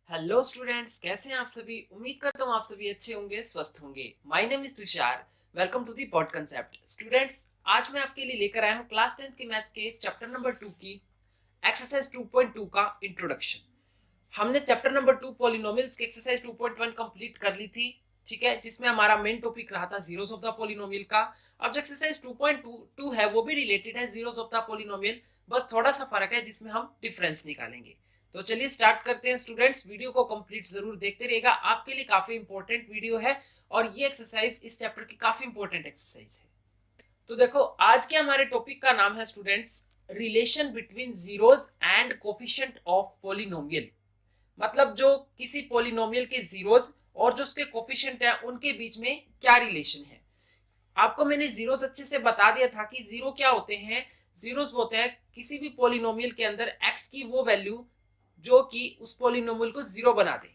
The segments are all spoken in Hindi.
हेलो स्टूडेंट्स, कैसे हैं आप सभी। उम्मीद करता हूँ आप सभी अच्छे होंगे, स्वस्थ होंगे। My name is Tushar. Welcome to the pod concept. Students, आज मैं आपके लिए लेकर आया हूँ क्लास 10th के मैथ्स के चैप्टर नंबर 2 की एक्सरसाइज 2.2 का इंट्रोडक्शन। हमने चैप्टर नंबर 2 पॉलिनोमियल्स की एक्सरसाइज 2.1 कंप्लीट कर ली थी, ठीक है, जिसमें हमारा मेन टॉपिक रहा था जीरोस ऑफ द पॉलिनोमियल का। अब जो एक्सरसाइज 2.2 है वो भी रिलेटेड है जीरोस ऑफ द पॉलिनोमियल, बस थोड़ा सा फर्क है जिसमें हम डिफरेंस निकालेंगे। तो चलिए स्टार्ट करते हैं स्टूडेंट्स। वीडियो को कंप्लीट जरूर देखते रहिएगा, आपके लिए काफी इंपॉर्टेंट वीडियो है और ये एक्सरसाइज इस चैप्टर की काफी इंपॉर्टेंट एक्सरसाइज है। तो देखो, आज के हमारे टॉपिक का नाम है students relation between zeros and coefficient of polynomial. मतलब जो किसी पॉलिनोमियल के जीरोस और जो उसके कोफिशिएंट है उनके बीच में क्या रिलेशन है। आपको मैंने जीरोस अच्छे से बता दिया था कि जीरो क्या होते हैं। जीरोस होते हैं किसी भी पॉलिनोमियल के अंदर एक्स की वो वैल्यू जो कि उस पॉलिनोमियल को जीरो बना दे,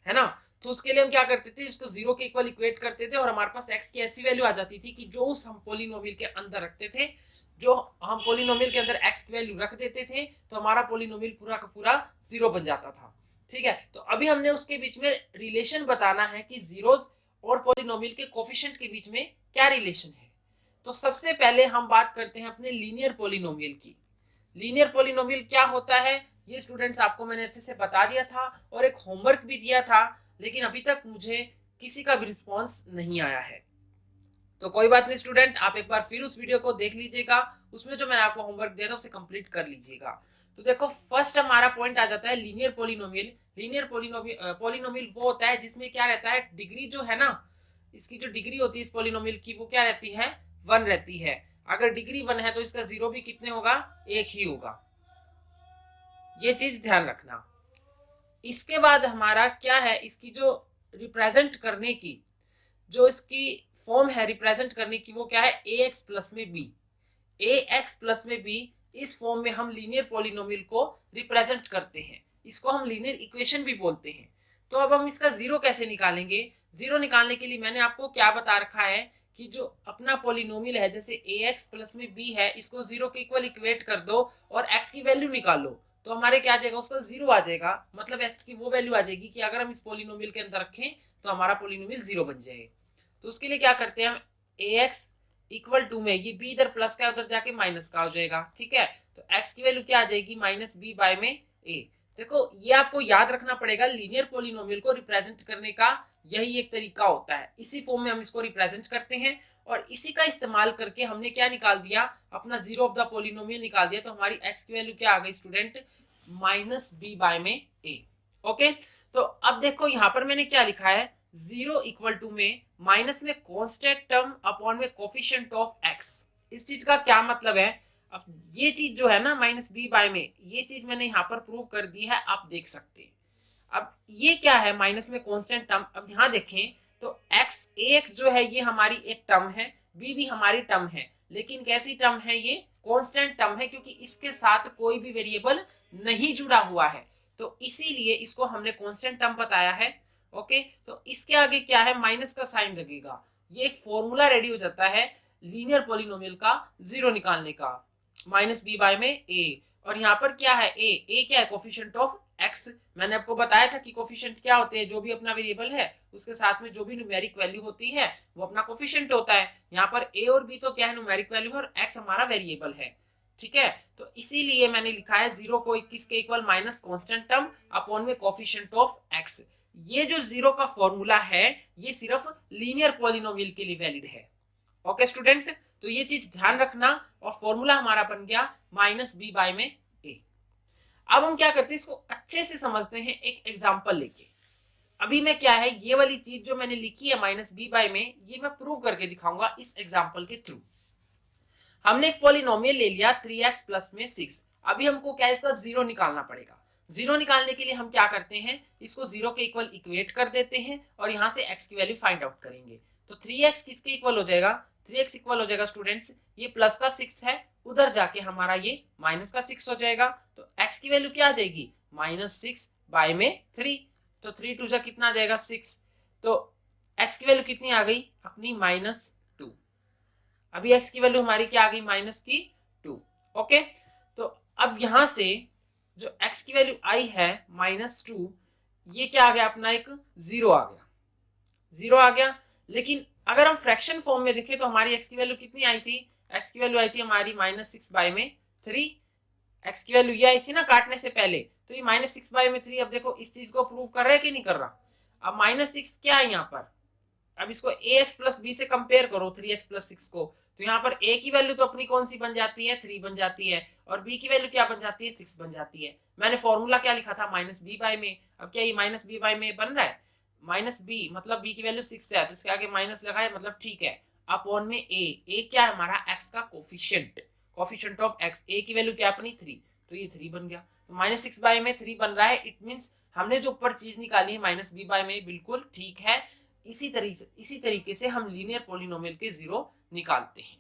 है ना। तो उसके लिए हम क्या करते थे, उसको जीरो के इक्वल इक्वेट करते थे और हमारे पास एक्स की ऐसी वैल्यू आ जाती थी कि जो उस हम पॉलिनोमियल के अंदर रखते थे, जो हम पॉलिनोमियल के अंदर एक्स की वैल्यू रख देते थे तो हमारा पॉलिनोमियल पूरा का पूरा जीरो बन जाता था। ठीक है, तो अभी हमने उसके बीच में रिलेशन बताना है कि जीरोस और पॉलिनोमियल के कोफिशिएंट के बीच में क्या रिलेशन है। तो सबसे पहले हम बात करते हैं अपने लीनियर पॉलिनोमियल की। लीनियर पॉलिनोमियल क्या होता है ये स्टूडेंट्स आपको मैंने अच्छे से बता दिया था और एक होमवर्क भी दिया था, लेकिन अभी तक मुझे किसी का भी रिस्पॉन्स नहीं आया है। तो कोई बात नहीं स्टूडेंट, आप एक बार फिर उस वीडियो को देख लीजिएगा, उसमें जो मैंने आपको होमवर्क दिया था उसे कंप्लीट कर लीजिएगा। तो देखो, फर्स्ट हमारा पॉइंट आ जाता है लीनियर पॉलिनोमियल। लीनियर पॉलिनोमियल वो होता है जिसमें क्या रहता है, डिग्री जो है ना, इसकी जो डिग्री होती है इस पॉलिनोमियल की वो क्या रहती है, 1 रहती है। अगर डिग्री 1 है तो इसका जीरो भी कितने होगा, एक ही होगा। ये चीज ध्यान रखना। इसके बाद हमारा क्या है, इसकी जो रिप्रेजेंट करने की जो इसकी फॉर्म है रिप्रेजेंट करने की वो क्या है, ए एक्स प्लस में बी। ए एक्स प्लस में बी, इस फॉर्म में हम लीनियर पॉलिनोमियल को रिप्रेजेंट करते हैं। इसको हम लीनियर इक्वेशन भी बोलते हैं। तो अब हम इसका जीरो कैसे निकालेंगे। जीरो निकालने के लिए मैंने आपको क्या बता रखा है कि जो अपना पॉलिनोमियल है, जैसे ए एक्स प्लस में बी है, इसको जीरो के इक्वल इक्वेट कर दो और एक्स की वैल्यू निकालो। तो हमारे क्या आ जाएगा, उसका जीरो आ जाएगा। मतलब एक्स की वो वैल्यू आ जाएगी कि अगर हम इस पॉलिनोमियल के अंदर रखें तो हमारा पॉलिनोमियल जीरो बन जाए। तो उसके लिए क्या करते हैं हम, ए एक्स इक्वल टू में ये बी इधर प्लस का उधर जाके माइनस का हो जाएगा। ठीक है, तो एक्स की वैल्यू क्या आ जाएगी, माइनस बी बाय में ए। देखो, ये आपको याद रखना पड़ेगा, लीनियर पॉलिनोमियल को रिप्रेजेंट करने का यही एक तरीका होता है। इसी फॉर्म में हम इसको रिप्रेजेंट करते हैं और इसी का इस्तेमाल करके हमने क्या निकाल दिया, अपना जीरो ऑफ द पॉलिनोमियल निकाल दिया। तो हमारी एक्स की वैल्यू क्या आ गई स्टूडेंट, माइनस बी बाय में ए। ओके, तो अब देखो यहां पर मैंने क्या लिखा है, जीरो इक्वल टू में माइनस में कांस्टेंट टर्म अपॉन में कोफिशिएंट ऑफ एक्स। इस चीज का क्या मतलब है, अब ये चीज जो है ना माइनस बी बाय में, ये चीज मैंने यहाँ पर प्रूव कर दी है, आप देख सकते हैं। अब ये क्या है, माइनस में कांस्टेंट टर्म। अब यहाँ देखें तो एक्स, ए एक्स जो है ये हमारी एक टर्म है, बी भी हमारी टर्म है, लेकिन कैसी टर्म है, ये कांस्टेंट टर्म है क्योंकि इसके साथ कोई भी वेरिएबल नहीं जुड़ा हुआ है। तो इसीलिए इसको हमने कांस्टेंट टर्म बताया है। ओके, तो इसके आगे क्या है, माइनस का साइन लगेगा। ये एक फॉर्मूला रेडी हो जाता है लीनियर पॉलिनोमियल का जीरो निकालने का, माइनस बी बाय में ए। और यहाँ पर क्या है, ए क्या है, कोफिशिएंट ऑफ एक्स। मैंने आपको बताया था कि कोफिशिएंट क्या होते हैं, जो भी अपना वेरिएबल है उसके साथ में जो भी न्यूमेरिक वैल्यू होती है वो अपना कोफिशिएंट होता है। यहाँ पर ए और बी तो क्या है, न्यूमेरिक वैल्यू और एक्स हमारा वेरिएबल है। ठीक है, तो इसीलिए मैंने लिखा है जीरो को किसके equal, minus constant term upon में कोफिशिएंट ऑफ एक्स। ये जो जीरो का फॉर्मूला है ये सिर्फ लीनियर पॉलिनोमियल के लिए वैलिड है। ओके स्टूडेंट, तो ये चीज ध्यान रखना। और फॉर्मूला हमारा बन गया माइनस बी बाय में ए। अब हम क्या करते हैं, इसको अच्छे से समझते हैं एक एग्जांपल लेके। अभी मैं क्या है, ये वाली चीज जो मैंने लिखी है माइनस बी बाय में, ये मैं प्रूव करके दिखाऊंगा इस एग्जांपल के थ्रू। हमने एक पॉलिनोमियल ले लिया 3x प्लस में 6। अभी हमको क्या है, इसका जीरो निकालना पड़ेगा। जीरो निकालने के लिए हम क्या करते हैं, इसको जीरो के इक्वल इक्वेट कर देते हैं और यहां से x की वैल्यू फाइंड आउट करेंगे। तो 3x किसके इक्वल हो जाएगा, 3x इक्वल हो जाएगा स्टूडेंट्स, ये प्लस का 6 है, उधर जाके हमारा ये माइनस का 6 हो जाएगा। तो x की वैल्यू क्या आ जाएगी, माइनस 6 बाय में 3। तो 3 टू जा कितना आ जाएगा 6। तो x की वैल्यू कितनी आ गई अपनी, माइनस 2। अभी x की वैल्यू हमारी क्या आ गई, माइनस की 2। ओके, तो अब यहां से जो x की वैल्यू आई है माइनस 2, ये क्या आ गया अपना, एक जीरो आ गया, जीरो आ गया। लेकिन अगर हम फ्रैक्शन फॉर्म में देखें तो हमारी एक्स की वैल्यू कितनी आई थी, एक्स की वैल्यू आई थी हमारी -6/3। एक्स की वैल्यू ये आई थी ना काटने से पहले, तो ये -6/3। अब देखो इस चीज को प्रूव कर रहा है कि नहीं कर रहा। अब -6 क्या है यहाँ पर, अब इसको ax प्लस बी से कंपेयर करो 3x प्लस 6 को, तो यहाँ पर a की वैल्यू तो अपनी कौन सी बन जाती है, 3 बन जाती है, और b की वैल्यू क्या बन जाती है, 6 बन जाती है। मैंने फॉर्मूला क्या लिखा था, -b/, में। अब क्या ये -b/, में बन रहा है, -b मतलब b की वैल्यू 6 है, तो इसके आगे माइनस लगा है, मतलब ठीक है। अपॉन में a क्या है हमारा, x का coefficient, coefficient of x, a की वैल्यू क्या अपनी 3, तो ये 3 बन गया। तो -6/में 3 बन रहा है, इट मीन्स हमने जो ऊपर चीज निकाली है -b/में बिल्कुल ठीक है। इसी तरीके से हम लीनियर पॉलिनोमियल के जीरो निकालते हैं।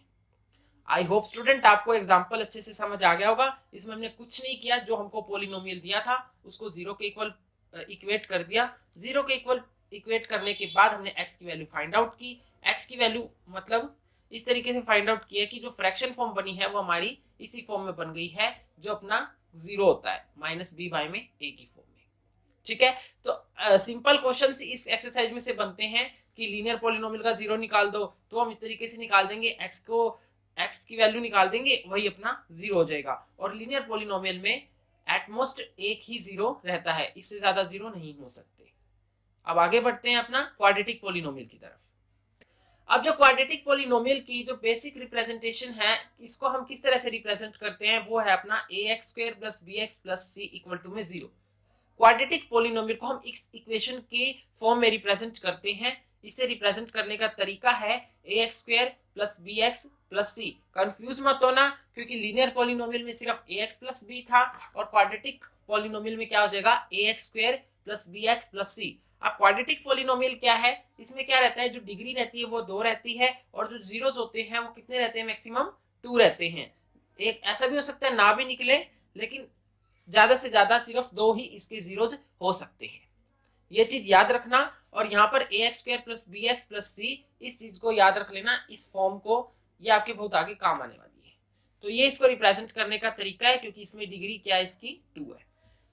आई होप स्टूडेंट आपको एग्जांपल अच्छे से समझ आ गया होगा। इसमें हमने कुछ नहीं किया, जो हमको पॉलिनोमियल दिया था उसको जीरो के इक्वल इक्वेट कर दिया। जीरो के इक्वल इक्वेट करने के बाद हमने एक्स की वैल्यू फाइंड आउट की। एक्स की वैल्यू मतलब इस तरीके से फाइंड आउट किया कि जो फ्रैक्शन फॉर्म बनी है वो हमारी इसी फॉर्म में बन गई है, जो अपना जीरो होता है -b/, में a की फॉर्म में। ठीक है, तो सिंपल क्वेश्चन इस एक्सरसाइज में से बनते हैं कि लीनियर पॉलिनोमियल का जीरो निकाल दो, तो हम इस तरीके से निकाल देंगे, एक्स की वैल्यू निकाल देंगे, वही अपना जीरो हो जाएगा। और लीनियर पॉलिनोमियल में एटमोस्ट एक ही जीरो रहता है, इससे ज्यादा जीरो नहीं हो सकते। अब आगे बढ़ते हैं अपना क्वाड्रेटिक पॉलिनोमियल की तरफ। अब जो क्वाड्रेटिक पॉलिनोमियल की जो बेसिक रिप्रेजेंटेशन है, इसको हम किस तरह से रिप्रेजेंट करते हैं, वो है अपना ax² + bx + c = में जीरो। क्वाड्रेटिक पॉलिनोमियल को हम इस इक्वेशन के फॉर्म में रिप्रेजेंट करते हैं। इसे रिप्रेजेंट करने का तरीका है ax² + bx + c। कंफ्यूज मत होना, क्योंकि लीनियर पॉलिनोमियल में सिर्फ ax + b था, और क्वाड्रेटिक पॉलिनोमियल में क्या हो जाएगा, ax² + bx + c। अब क्वाड्रेटिक पॉलिनोमियल क्या है, इसमें क्या रहता है, जो डिग्री रहती है वो 2 रहती है, और जो जीरोस होते हैं वो कितने रहते हैं, मैक्सिमम 2 रहते हैं। एक ऐसा भी हो सकता है ना भी निकले, लेकिन ज्यादा से ज्यादा सिर्फ 2 ही इसके जीरोस हो सकते हैं, ये चीज याद रखना। और यहाँ पर ax² + bx + c, इस चीज को याद रख लेना, इस फॉर्म को, ये आपके बहुत आगे काम आने वाली है। तो ये इसको रिप्रेजेंट करने का तरीका है, क्योंकि इसमें डिग्री क्या है, इसकी 2 है।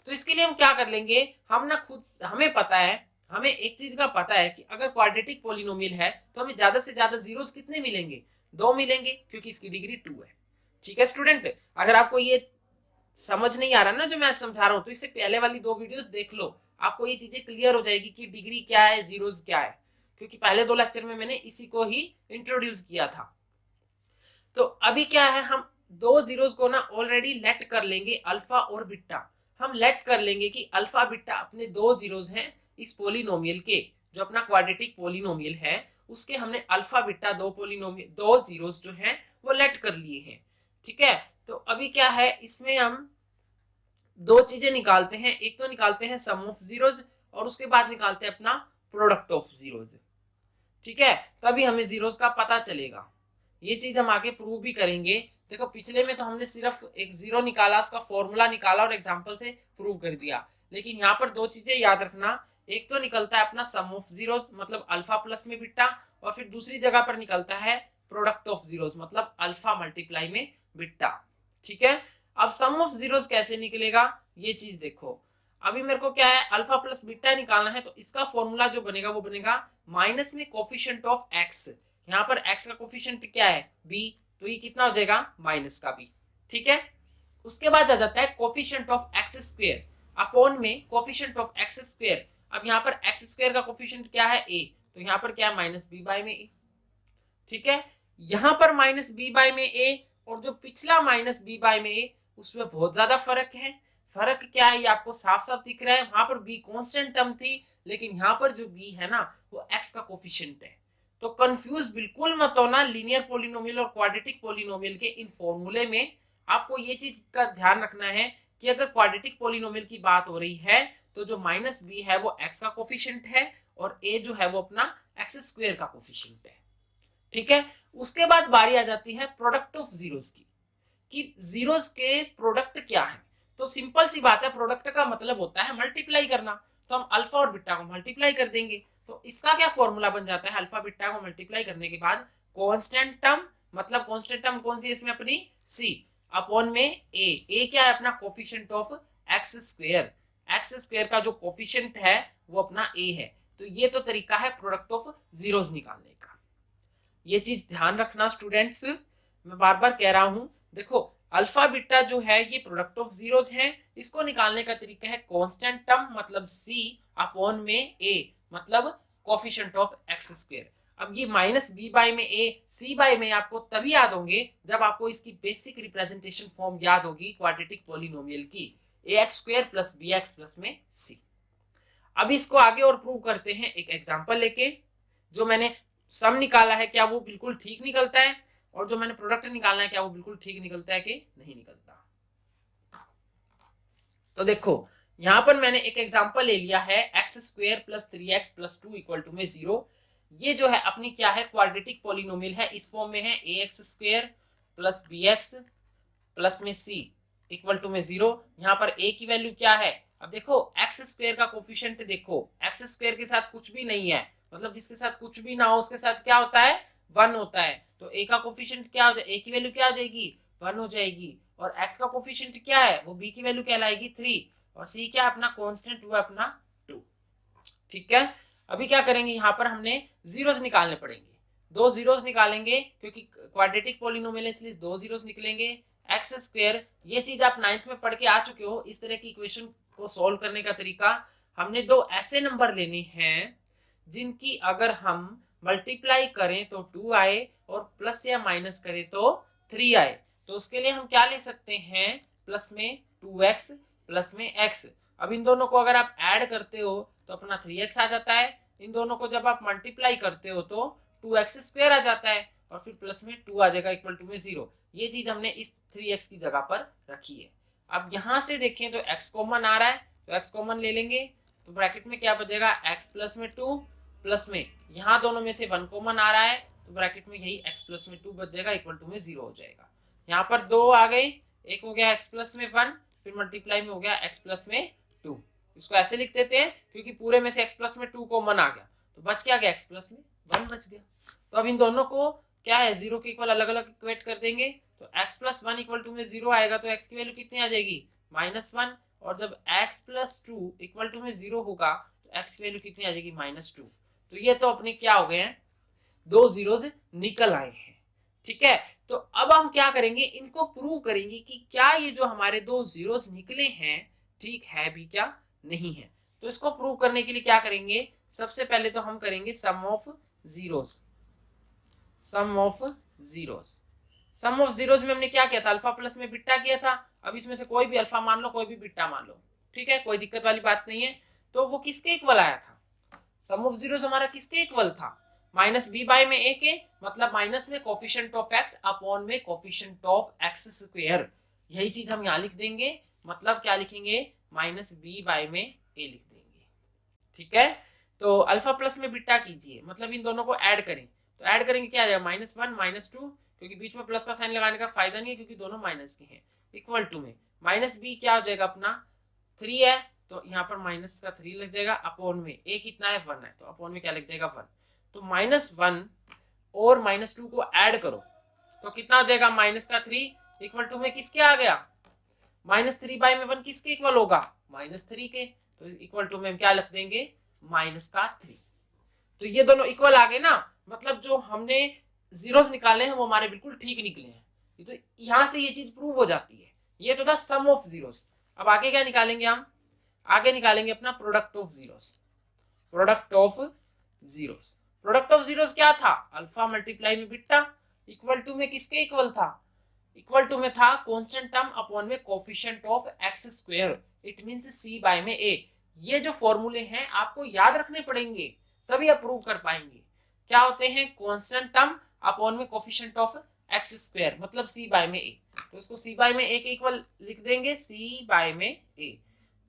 तो इसके लिए हम क्या कर लेंगे, हम ना खुद हमें पता है, हमें एक चीज का पता है कि अगर क्वाड्रेटिक पॉलिनोमियल है तो हमें ज्यादा से ज्यादा जीरोस कितने मिलेंगे, 2 मिलेंगे, क्योंकि इसकी डिग्री 2 है। ठीक है स्टूडेंट, अगर आपको ये समझ नहीं आ रहा ना जो मैं समझा रहा हूं, तो इससे पहले वाली 2 वीडियोस देख लो, आपको ये चीजें क्लियर हो जाएगी कि डिग्री क्या है, जीरोस क्या है, क्योंकि पहले 2 लेक्चर में मैंने इसी को ही इंट्रोड्यूस किया था। तो अभी क्या है, हम 2 जीरोस को ना ऑलरेडी लेट कर लेंगे, अल्फा और बीटा। हम लेट कर लेंगे कि अल्फा बीटा अपने 2 जीरोस हैं इस पोलिनोमियल के, जो अपना क्वाड्रेटिक पोलिनोमियल है उसके हमने अल्फा बीटा 2 जीरोस जो हैं वो लेट कर लिए हैं। ठीक है, तो अभी क्या है, इसमें हम 2 चीजें निकालते हैं, एक तो निकालते हैं सम ऑफ जीरोस, और उसके बाद निकालते हैं अपना प्रोडक्ट ऑफ जीरोस। ठीक है, तभी हमें जीरोस का पता चलेगा। ये चीज हम आगे प्रूव भी करेंगे। देखो पिछले में तो हमने सिर्फ एक जीरो निकाला, उसका फॉर्मूला निकाला और एग्जांपल से प्रूव कर दिया, लेकिन यहाँ पर 2 चीजें याद रखना। एक तो निकलता है अपना सम ऑफ जीरोस, मतलब अल्फा प्लस में बीटा, और फिर दूसरी जगह पर निकलता है प्रोडक्ट ऑफ जीरोस, मतलब अल्फा मल्टीप्लाई में बीटा। ठीक है, अब सम ऑफ जीरोस कैसे निकलेगा, ये चीज देखो। अभी मेरे को क्या है, अल्फा प्लस बीटा निकालना है, तो इसका फॉर्मूला जो बनेगा वो बनेगा माइनस में कोफिशिएंट ऑफ एक्स। यहाँ पर x का कोफिशिएंट क्या है, b, तो ये कितना हो जाएगा, माइनस का b। ठीक है, उसके बाद आ जाता है कोफिशिएंट ऑफ x² अपॉन में कोफिशिएंट ऑफ x²। अब यहाँ पर x² का कोफिशिएंट क्या है, a, तो यहाँ पर क्या है, -b/में a। ठीक है, यहाँ पर -b/में a, और जो पिछला -b/में a, उसमें बहुत ज्यादा फर्क है। फर्क क्या है, ये आपको साफ साफ दिख रहा है। वहां पर b कांस्टेंट टर्म थी, लेकिन यहाँ पर जो b है ना वो x का कोफिशिएंट है। तो कंफ्यूज बिल्कुल मत होना, लीनियर पॉलिनोमियल और क्वाड्रेटिक पॉलिनोमियल के इन फॉर्मूले में आपको ये चीज का ध्यान रखना है कि अगर क्वाड्रेटिक पॉलिनोमियल की बात हो रही है तो जो -b है वो x का कोफिशिएंट है, और a जो है वो अपना x² का कोफिशिएंट है। ठीक है, उसके बाद बारी आ जाती है प्रोडक्ट ऑफ जीरोस की, कि जीरोस के प्रोडक्ट क्या है। तो सिंपल सी बात है, प्रोडक्ट का मतलब होता है मल्टीप्लाई करना, तो हम अल्फा और बीटा को मल्टीप्लाई कर देंगे। तो इसका क्या फॉर्मूला बन जाता है, अल्फा बीटा को मल्टीप्लाई करने के बाद कांस्टेंट टर्म, मतलब कांस्टेंट टर्म कौन सी है इसमें अपनी, c, अपॉन में a क्या है अपना coefficient of x²। X square का जो कोफिशिएंट है वो अपना ए है। तो ये तो तरीका है प्रोडक्ट ऑफ जीरोस निकालने का। ये चीज ध्यान रखना स्टूडेंट्स, मैं बार बार कह रहा हूं। देखो अल्फा बीटा जो है ये प्रोडक्ट ऑफ जीरोस है। इसको निकालने का तरीका है कांस्टेंट टर्म मतलब सी अपॉन में ए मतलब कोफिशिएंट ऑफ एक्स स्क्वायर। अब ये माइनस बी बाय में ए सी बाय में आपको तभी याद होंगे जब आपको इसकी बेसिक रिप्रेजेंटेशन फॉर्म याद होगी क्वाड्रेटिक पॉलिनोमियल की, a x square plus b x plus में सी। अब इसको आगे और प्रूव करते हैं एक एग्जांपल लेके। जो मैंने सम निकाला है क्या वो बिल्कुल ठीक निकलता है, और जो मैंने प्रोडक्ट निकालना है क्या वो बिल्कुल ठीक निकलता है कि नहीं निकलता। तो देखो यहां पर मैंने एक एग्जांपल ले लिया है X square plus 3x plus 2 equal to में 0। ये जो है अपनी क्या है क्वाड्रेटिक पॉलिनोमियल है, इस फॉर्म में है a x square plus b x plus में सी इक्वल टू में 0। यहाँ पर a की वैल्यू क्या है, अब देखो एक्स स्क्वायर का कोफिशिएंट देखो, एक्स स्क्वायर के साथ कुछ भी नहीं है, मतलब जिसके साथ कुछ भी ना हो उसके साथ क्या होता है 1 होता है। तो a का कोफिशिएंट क्या हो जाए, a की वैल्यू क्या हो जाएगी 1 हो जाएगी, और x का कोफिशिएंट क्या है वो b की वैल्यू कहलाएगी 3, और c क्या अपना कांस्टेंट हुआ अपना 2। ठीक है, अभी क्या करेंगे यहाँ पर हमने जीरोस निकालने पड़ेंगे, दो जीरोस निकालेंगे क्योंकि क्वाड्रेटिक पॉलिनोमियल है इसलिए दो जीरोस निकलेंगे। एक्स स्क्वायर ये चीज आप 9th में पढ़ के आ चुके हो। इस तरह की इक्वेशन को सॉल्व करने का तरीका, हमने दो ऐसे नंबर लेने हैं जिनकी अगर हम मल्टीप्लाई करें तो 2 आए और प्लस या माइनस करें तो 3 आए। तो उसके लिए हम क्या ले सकते हैं, प्लस में 2x प्लस में x। अब इन दोनों को अगर आप ऐड करते हो तो अपना 3x आ जाता है, इन दोनों को जब आप मल्टीप्लाई करते हो तो 2x स्क्वायर आ जाता है, और फिर प्लस में 2 आ जाएगा इक्वल टू में 0। ये चीज हमने इस 3x की जगह पर रखी है। अब यहां से देखें तो x कॉमन आ रहा है तो x कॉमन ले लेंगे, तो ब्रैकेट में क्या बचेगा x प्लस में 2 प्लस में यहाँ दोनों में से 1 कॉमन आ रहा है तो ब्रैकेट में यही x प्लस में 2 बच जाएगा इक्वल टू में 0 हो जाएगा। यहाँ पर 2 आ गए, एक हो गया x प्लस में 1 फिर मल्टीप्लाई में हो गया x प्लस में 2। इसको ऐसे लिख देते हैं क्योंकि पूरे में से x प्लस में 2 कॉमन आ गया तो बच क्या गया x प्लस में 1 बच गया। तो अब इन दोनों को क्या है 0 के इक्वल अलग अलग इक्वेट कर देंगे, तो x प्लस 1 इक्वल टू में 0 आएगा तो x की वैल्यू कितनी आ जाएगी -1, और जब x प्लस 2 इक्वल टू में 0 होगा तो x की वैल्यू कितनी आ जाएगी -2। तो ये तो अपने क्या हो गए हैं, दो जीरोस निकल आए हैं। ठीक है, तो अब हम क्या करेंगे, इनको प्रूव करेंगे कि क्या ये जो हमारे दो जीरोस निकले हैं ठीक है भी क्या नहीं है। तो इसको प्रूव करने के लिए क्या करेंगे, सबसे पहले तो हम करेंगे sum of zeros. Sum of zeros, sum of zeros में हमने क्या किया था, अल्फा प्लस में बीटा किया था। अब इसमें से कोई भी अल्फा मान लो कोई भी बीटा मान लो, ठीक है, कोई दिक्कत वाली बात नहीं है। तो वो किसके इक्वल आया था, सम ऑफ जीरोस हमारा किसके इक्वल था, माइनस बी बाय में ए के, मतलब माइनस में कोफिशिएंट ऑफ एक्स अपॉन में कोफिशिएंट ऑफ एक्स स्क्वायर। यही चीज हम यहाँ लिख देंगे, मतलब क्या लिखेंगे माइनस बी बाय में ए लिख देंगे। ठीक है, तो अल्फा प्लस में बीटा कीजिए, मतलब इन दोनों को ऐड करें, तो ऐड करेंगे क्या आ जाएगा -1 -2, क्योंकि बीच में प्लस का साइन लगाने का फायदा नहीं है क्योंकि दोनों माइनस के हैं, इक्वल टू में माइनस बी क्या हो जाएगा अपना 3 है तो यहाँ पर माइनस का 3 लग जाएगा, अपॉन में ए कितना है 1 है तो अपॉन में क्या लग जाएगा 1। तो -1 और -2 को ऐड करो तो कितना हो जाएगा -3 इक्वल टू में किसके आ गया -3 बाय में 1 किसके इक्वल होगा -3 के, तो इक्वल टू में हम क्या लिख देंगे -3। तो ये दोनों इक्वल आ गए ना, मतलब जो हमने जीरोस निकाले हैं वो हमारे बिल्कुल ठीक निकले हैं। तो यहां से ये चीज प्रूव हो जाती है। ये तो था सम ऑफ जीरोस। अब आगे क्या निकालेंगे हम, आगे निकालेंगे अपना product of zeros. Product of zeros, product of zeros क्या था, अल्फा मल्टीप्लाई में बीटा इक्वल टू में किसके इक्वल था, इक्वल टू में था कांस्टेंट टर्म अपॉन में coefficient of X square, it means C by में ए। ये जो फॉर्मूले हैं आपको याद रखने पड़ेंगे तभी आप प्रूव कर पाएंगे। क्या होते हैं, कांस्टेंट टर्म अपॉन में कोफिशिएंट ऑफ एक्स स्क्वायर, मतलब सी बाय में ए। तो इसको सी बाय में ए के इक्वल लिख देंगे, सी बाय में ए।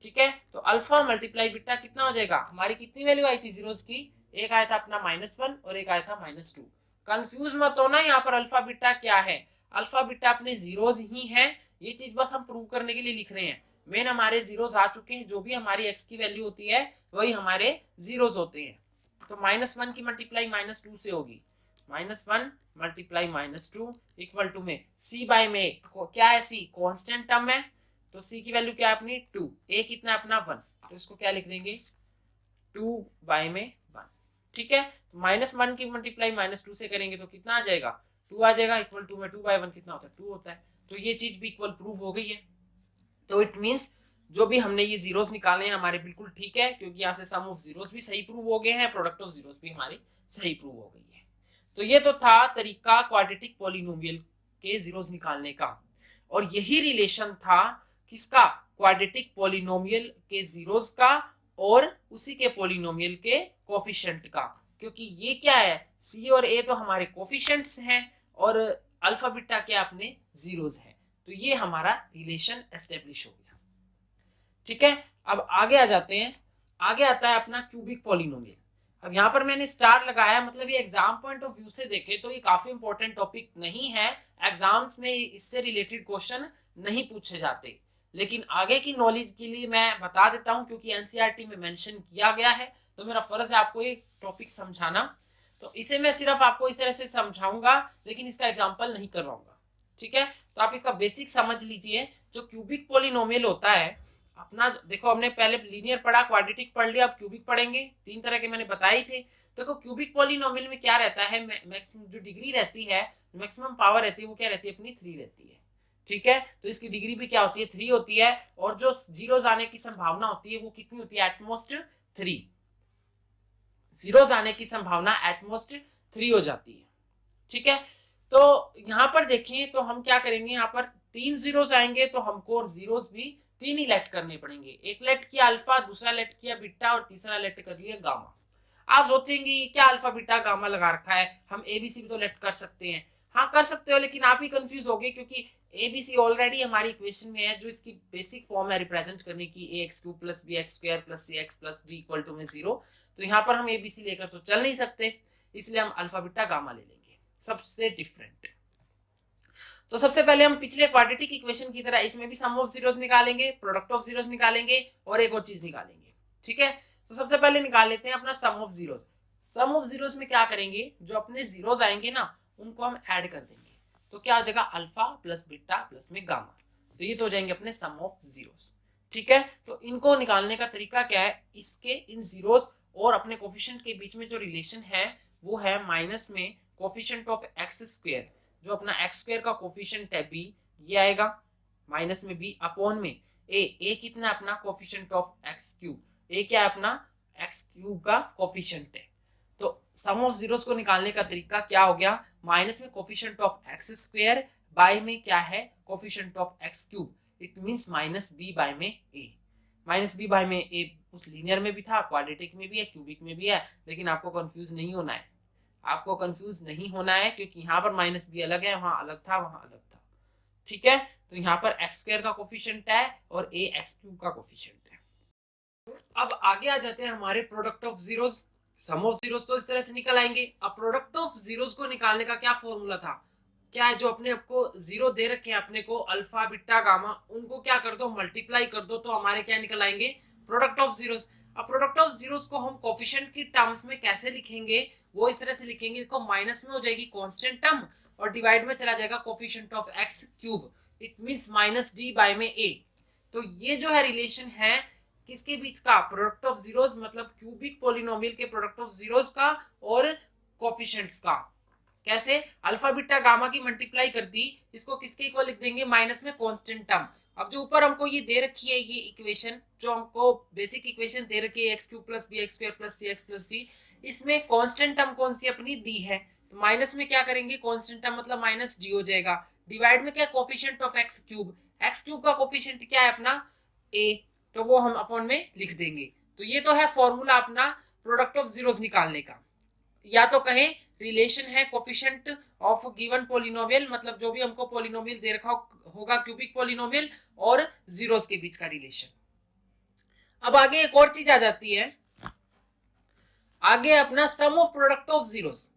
ठीक है, तो अल्फा मल्टीप्लाई बीटा कितना हो जाएगा, हमारी कितनी वैल्यू आई थी जीरोस की, एक आया था अपना -1 और एक आया था -2। कंफ्यूज मत होना, यहाँ पर अल्फा बीटा क्या है, अल्फा बीटा अपने जीरोस ही है। ये चीज बस हम प्रूव करने के लिए लिख रहे हैं। मेन हमारे जीरोस आ चुके हैं, जो भी हमारी एक्स की वैल्यू होती है वही हमारे जीरोस होते हैं। तो -1 की मल्टीप्लाई -2 से होगी, -1 मल्टीप्लाई -2 इक्वल टू में सी बाय में क्या है, सी कांस्टेंट टर्म है तो सी की वैल्यू क्या है अपनी 2, ए कितना अपना 1, तो इसको क्या लिख देंगे 2 बाय में 1। ठीक है, -1 की मल्टीप्लाई -2 से करेंगे तो कितना आ जाएगा 2 आ जाएगा, इक्वल टू में 2 बाय 1 कितना होता है 2 होता है। तो ये चीज भी इक्वल प्रूव हो गई है। तो इट मींस जो भी हमने ये जीरोस निकाले हैं हमारे बिल्कुल ठीक है, क्योंकि यहाँ से सम ऑफ जीरोस भी सही प्रूव हो गए हैं, प्रोडक्ट ऑफ जीरोस भी हमारी सही प्रूव हो गई है। तो ये तो था तरीका क्वाड्रेटिक पॉलिनोमियल के जीरोस निकालने का, और यही रिलेशन था किसका क्वाड्रेटिक पॉलिनोमियल के जीरोस का और उसी के पॉलिनोमियल के कोफिशिएंट का, क्योंकि ये क्या है सी और ए तो हमारे कोफिशिएंट्स हैं और अल्फा बीटा क्या अपने जीरोस हैं। तो ये हमारा रिलेशन एस्टेब्लिश हो गया। ठीक है, अब आगे आ जाते हैं। आगे आता है अपना क्यूबिक पॉलिनोमियल। अब यहाँ पर मैंने स्टार लगाया, मतलब ये एग्जाम पॉइंट ऑफ व्यू से देखे तो ये काफी इंपॉर्टेंट टॉपिक नहीं है, एग्जाम्स में इससे रिलेटेड क्वेश्चन नहीं पूछे जाते, लेकिन आगे की नॉलेज के लिए मैं बता देता हूँ, क्योंकि एनसीईआरटी में मेंशन किया गया है, तो मेरा फर्ज है आपको ये टॉपिक समझाना। तो इसे मैं सिर्फ आपको इस तरह से समझाऊंगा, लेकिन इसका एग्जाम्पल नहीं करवाऊंगा। ठीक है, तो आप इसका बेसिक समझ लीजिए। जो क्यूबिक पॉलिनोमियल होता है अपना, देखो हमने पहले लीनियर पढ़ा, क्वाड्रेटिक पढ़ लिया, अब क्यूबिक पढ़ेंगे। 3 तरह के मैंने बताए थे। देखो क्यूबिक पॉलिनोमियल में क्या रहता है, मैक्सिमम जो डिग्री रहती है, मैक्सिमम पावर रहती है, वो क्या रहती है अपनी 3 रहती है। ठीक है, तो इसकी डिग्री भी क्या होती है 3 होती है, और जो जीरोस आने की संभावना होती है वो कितनी होती है एटमोस्ट 3। जीरोस आने की संभावना एटमोस्ट 3 हो जाती है। ठीक है, तो यहां पर देखें तो हम क्या करेंगे, यहाँ पर 3 जीरोस आएंगे तो हमको जीरोस भी 3 ही लेट करने पड़ेंगे। एक लेट किया अल्फा, दूसरा लेट किया बीटा, और तीसरा लेट कर लिया गामा। आप सोचेंगे क्या अल्फा बीटा गामा लगा रखा है, हम एबीसी भी तो लेट कर सकते हैं। हाँ कर सकते हो, लेकिन आप ही कंफ्यूज हो गए, क्योंकि एबीसी ऑलरेडी हमारी इक्वेशन में है, जो इसकी बेसिक फॉर्म है रिप्रेजेंट करने की, ax³ + bx² + cx + d = में 0। तो यहाँ पर हम एबीसी लेकर तो चल नहीं सकते, इसलिए हम अल्फा बीटा गामा ले लेंगे सबसे डिफरेंट। तो सबसे पहले हम पिछले क्वाड्रेटिक इक्वेशन की तरह इसमें भी सम ऑफ जीरोस निकालेंगे, प्रोडक्ट ऑफ जीरोस निकालेंगे, और एक और चीज निकालेंगे। ठीक है, तो सबसे पहले निकाल लेते हैं अपना sum of zeros. Sum of zeros में क्या करेंगे, जो अपने जीरोस आएंगे ना उनको हम ऐड कर देंगे, तो क्या हो जाएगा अल्फा + बीटा + में गामा। तो ये तो हो जाएंगे अपने सम ऑफ जीरोस। ठीक है, तो इनको निकालने का तरीका क्या है, इसके इन जीरोस और अपने कोफिशिएंट के बीच में जो रिलेशन है वो है माइनस में कोफिशिएंट ऑफ x², जो अपना x² का कोफिशिएंट है b, ये आएगा माइनस में b अपॉन में a कितना अपना कोफिशिएंट ऑफ x³, a क्या है अपना x³ का कोफिशिएंट है। तो सम ऑफ जीरोस को निकालने का तरीका क्या हो गया, माइनस में कोफिशिएंट ऑफ x² बाय में क्या है coefficient of x³, it means -b by में a। -b बाय में a उस लीनियर में भी था, क्वाड्रेटिक में भी है, क्यूबिक में भी है, लेकिन आपको कंफ्यूज नहीं होना है। आपको कंफ्यूज नहीं होना है, क्योंकि यहाँ पर -b अलग है, वहां अलग था, वहां अलग था। ठीक है, तो यहाँ पर x² का कोफिशिएंट है और a x³ का कोफिशिएंट है। अब आगे आ जाते हैं हमारे product of zeros. Sum of zeros तो इस तरह से निकल आएंगे। अब प्रोडक्ट ऑफ जीरोस को निकालने का क्या फॉर्मूला था, क्या है, जो अपने आपको जीरो दे रखे हैं अपने को अल्फा बीटा गामा, उनको क्या कर दो मल्टीप्लाई कर दो, तो हमारे क्या निकल आएंगे प्रोडक्ट ऑफ जीरोस। अब प्रोडक्ट ऑफ जीरोस को हम कोफिशिएंट की टर्म्स में कैसे लिखेंगे, वो इस तरह से लिखेंगे, को माइनस में हो जाएगी कांस्टेंट टर्म और डिवाइड में चला जाएगा coefficient of x³, it means -d by में a। तो ये जो है रिलेशन है किसके बीच का, प्रोडक्ट ऑफ जीरोस मतलब क्यूबिक पॉलिनोमियल के प्रोडक्ट ऑफ जीरोस का और कोफिशिएंट्स का। कैसे, अल्फा बीटा गामा की मल्टीप्लाई कर दी, इसको किसके इक्वल लिख देंगे माइनस में कांस्टेंट टर्म। अब जो ऊपर हमको ये दे रखी है ये इक्वेशन, जो हमको बेसिक इक्वेशन दे रखी है x³ + bx² + cx + d, इसमें कांस्टेंट टर्म कौन सी अपनी d है, तो माइनस में क्या करेंगे कांस्टेंट टर्म मतलब -d हो जाएगा, डिवाइड में क्या कोफिशिएंट ऑफ x³ का कोफिशिएंट क्या है अपना a, तो वो हम अपॉन में लिख देंगे। तो ये तो है फॉर्मूला अपना प्रोडक्ट ऑफ जीरोस निकालने का, या तो कहें रिलेशन है कोफिशिएंट ऑफ गिवन पॉलिनोमियल, मतलब जो भी हमको पॉलिनोमियल दे रखा होगा क्यूबिक पॉलिनोमियल और जीरोस के बीच का रिलेशन। अब आगे एक और चीज आ जाती है, आगे अपना sum of product of zeros.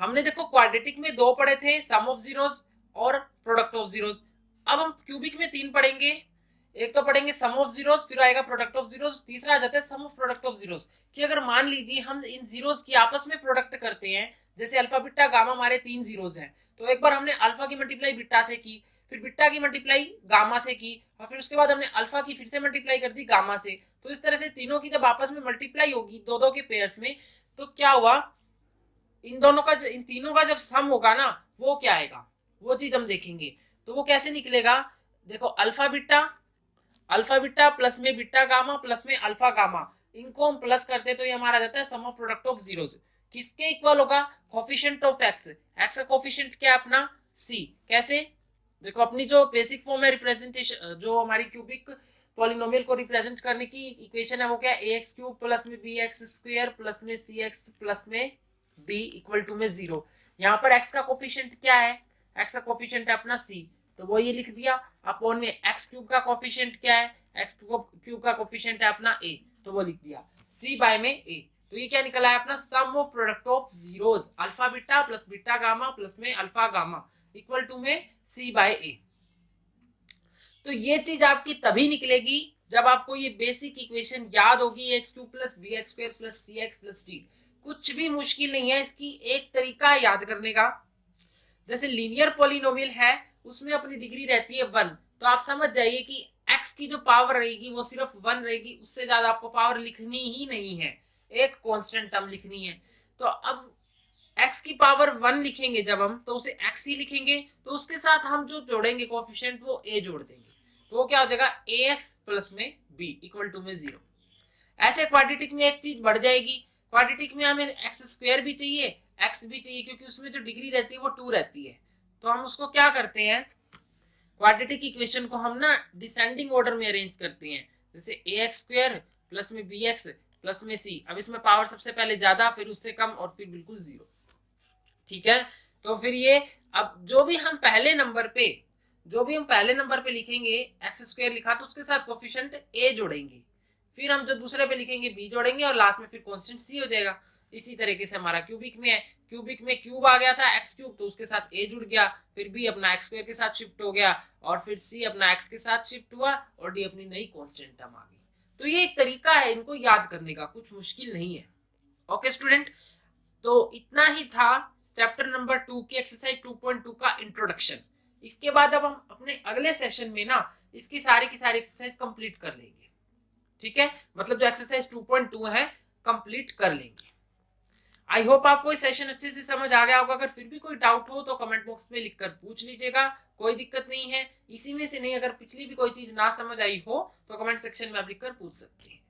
हमने देखो क्वाड्रेटिक में 2 पढ़े थे, सम ऑफ जीरोस और प्रोडक्ट ऑफ जीरोस। अब हम क्यूबिक में 3 पढ़ेंगे, एक तो पढ़ेंगे सम ऑफ जीरोस, फिर आएगा प्रोडक्ट ऑफ जीरोस, तीसरा आ जाता है सम ऑफ प्रोडक्ट ऑफ जीरोस। कि अगर मान लीजिए हम इन जीरोस की आपस में प्रोडक्ट करते हैं, जैसे अल्फा बीटा गामा हमारे 3 जीरोस हैं, तो एक बार हमने अल्फा की मल्टीप्लाई बीटा से की, फिर बीटा की मल्टीप्लाई गामा से की, और फिर उसके बाद हमने अल्फा की फिर से मल्टीप्लाई कर दी गामा से। तो इस तरह से तीनों की जब आपस में मल्टीप्लाई होगी दो दो के पेयर्स में, तो क्या हुआ, इन तीनों का जब सम होगा ना, वो क्या आएगा, वो चीज हम देखेंगे। तो वो कैसे निकलेगा, देखो अल्फा बीटा प्लस में बीटा गामा प्लस में अल्फा गामा, इनको हम प्लस करते तो ये हमारा जाता है सम ऑफ प्रोडक्ट ऑफ जीरोस। किसके इक्वल होगा, कोफिशिएंट ऑफ एक्स। एक्स का कोफिशिएंट क्या है अपना सी। कैसे, देखो अपनी जो बेसिक फॉर्म है रिप्रेजेंटेशन, जो हमारी क्यूबिक पॉलिनोमियल को रिप्रेजेंट करने की इक्वेशन है, वो क्या है, ए एक्स क्यूब प्लस में बी एक्स स्क्वायर प्लस में सी एक्स प्लस में डी इक्वल टू में 0। यहाँ पर x का कोफिशिएंट क्या है, x का कोफिशिएंट है अपना c, तो वो ये लिख दिया। अपॉन में x क्यूब का कोफिशिएंट क्या है, x क्यूब का कोफिशिएंट है अपना a, तो वो लिख दिया c बाय में a। तो ये क्या निकला है अपना sum of product of zeros, alpha beta plus beta gamma plus में अल्फा गामा इक्वल टू में c बाय a। तो ये चीज आपकी तभी निकलेगी जब आपको ये बेसिक इक्वेशन याद होगी, x cube plus b x square plus c x plus d. कुछ भी मुश्किल नहीं है, इसकी एक तरीका है याद करने का। जैसे लीनियर पॉलिनोमियल है, उसमें अपनी डिग्री रहती है 1, तो आप समझ जाइए कि x की जो पावर रहेगी वो सिर्फ 1 रहेगी, उससे ज्यादा आपको पावर लिखनी ही नहीं है, एक कांस्टेंट टर्म लिखनी है। तो अब x की पावर 1 लिखेंगे जब हम, तो उसे x ही लिखेंगे, तो उसके साथ हम जो जोड़ेंगे कोएफिशिएंट वो a जोड़ देंगे, तो वो क्या हो जाएगा ax प्लस में b इक्वल टू में 0। ऐसे क्वाड्रेटिक में एक चीज बढ़ जाएगी, क्वाड्रेटिक में हमें एक्स स्क्वायर भी चाहिए एक्स भी चाहिए, क्योंकि उसमें जो डिग्री रहती है वो 2 रहती है। तो हम उसको क्या करते हैं, क्वाड्रेटिक इक्वेशन को हम ना डिसेंडिंग ऑर्डर में अरेंज करते हैं, जैसे ए एक्स स्क्वायर प्लस में बी एक्स प्लस में सी। अब इसमें पावर सबसे पहले ज्यादा, फिर उससे कम, और फिर बिल्कुल 0। ठीक है, तो फिर ये अब जो भी हम पहले नंबर पे लिखेंगे, एक्स स्क्वायर लिखा तो उसके साथ कोफिशिएंट ए जोड़ेंगे, फिर हम जो दूसरे पे लिखेंगे बी जोड़ेंगे, और लास्ट में फिर कांस्टेंट सी हो जाएगा। इसी तरीके से हमारा क्यूबिक में है, क्यूबिक में क्यूब आ गया था एक्स क्यूब, तो उसके साथ ए जुड़ गया, फिर बी अपना एक्स स्क्वायर के साथ शिफ्ट हो गया, और फिर सी अपना एक्स के साथ शिफ्ट हुआ, और डी अपनी नई कांस्टेंट टर्म आ गई। तो ये एक तरीका है इनको याद करने का, कुछ मुश्किल नहीं है। ओके स्टूडेंट, तो इतना ही था चैप्टर नंबर 2 की एक्सरसाइज 2.2 का इंट्रोडक्शन। इसके बाद अब हम अपने अगले सेशन में ना इसकी सारी की सारी एक्सरसाइज कंप्लीट कर लेंगे। ठीक है, मतलब जो एक्सरसाइज 2.2 है कंप्लीट कर लेंगे। आई होप आपको इस सेशन अच्छे से समझ आ गया होगा। अगर फिर भी कोई डाउट हो तो कमेंट बॉक्स में लिखकर पूछ लीजिएगा, कोई दिक्कत नहीं है। इसी में से नहीं, अगर पिछली भी कोई चीज ना समझ आई हो तो कमेंट सेक्शन में आप लिखकर पूछ सकते हैं।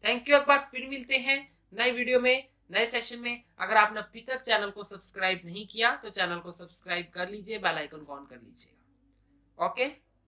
थैंक यू, एक बार फिर मिलते हैं नए वीडियो में, नए सेशन में। अगर आपने अभी तक चैनल को सब्सक्राइब नहीं किया तो चैनल को सब्सक्राइब कर लीजिए, बेल आइकन को ऑन कर लीजिएगा। ओके।